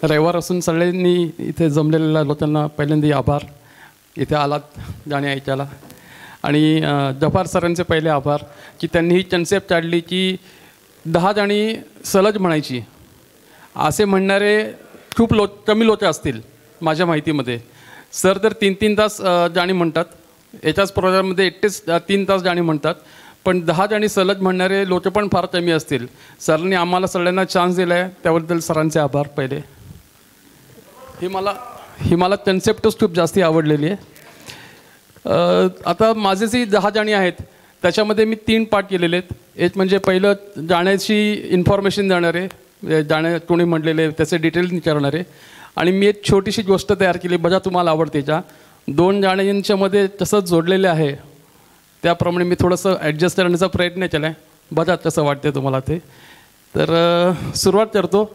रविवार असून सगळ्यांनी इथे जमलेल्या लोकांना पहिल्यांदा आभार. इथे आलात जाणे ऐकायला. आणि जफार सरांचे पहिले आभार की त्यांनी ही कन्सेप्ट काढली की 10 गाणी सलग म्हणायची. असे म्हणणारे खूप कमी लोक असतील माझ्या माहितीमध्ये. सर तर 3-3 तास गाणी म्हणतात. एकाच प्रोग्राममध्ये एकटेच 3 तास गाणी म्हणतात. पण 10 गाणी सलग म्हणणारे लोक पण फार कमी असतील. सरांनी आम्हाला सगळ्यांना चान्स दिला आहे, त्याबद्दल सरांचे आभार पहिले. ही मला कन्सेप्टच खूप जास्ती आवडलेली आहे. आता माझे जे 10 गाणी आहेत त्याच्यामध्ये मी 3 पार्ट केलेले आहेत. एक म्हणजे पहिलं गाण्याची इन्फॉर्मेशन देणारे, गाणे कोणी म्हटलेले त्याचे डिटेल विचारणारे. आणि मी एक छोटीशी गोष्ट तयार केली, बघा तुम्हाला आवडते का. 2 गाण्यांच्यामध्ये तसं जोडलेले आहे त्याप्रमाणे मी थोडंसं ॲडजस्ट करण्याचा प्रयत्न केला आहे. बघा कसं वाटते तुम्हाला ते. तर सुरुवात करतो.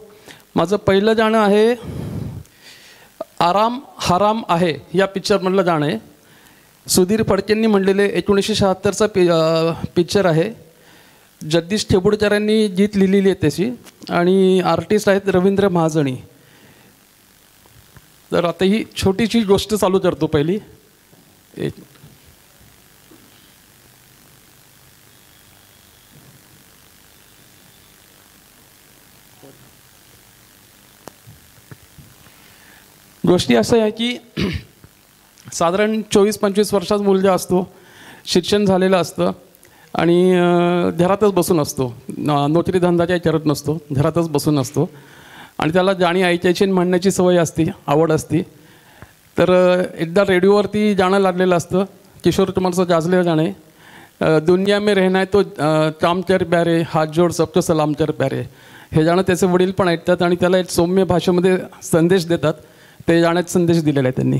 माझं पहिलं गाणं आहे आराम हराम आहे या पिक्चरमधलं गाणं आहे. सुधीर फडकेंनी म्हणलेले 1976चा पिक्चर आहे. जगदीश ठेबुडकरांनी गीत लिहिलेली आहे त्याची आणि आर्टिस्ट आहेत रवींद्र महाजनी. तर आता ही छोटीशी गोष्ट चालू करतो पहिली. गोष्टी असं आहे की साधारण 24-25 वर्षाचा मुलगा असतो, शिक्षण झालेलं असतं आणि घरातच बसून असतो. नोकरी धंदा काही करत नसतो, घरातच बसून असतो. आणि त्याला गाणी ऐकायची आणि म्हणण्याची सवय असते, आवड असते. तर एकदा रेडिओवरती गाणं लागलेलं असतं. किशोर कुमारचं गाजलेलं गाणं आहे, दुनिया में रहना है तो काम कर प्यारे, हात जोड सबको सलाम कर प्यारे. हे गाणं त्याचे वडील पण ऐकतात आणि त्याला एक सौम्य भाषेमध्ये संदेश देतात. ते गाण्यात संदेश दिलेला आहे त्यांनी.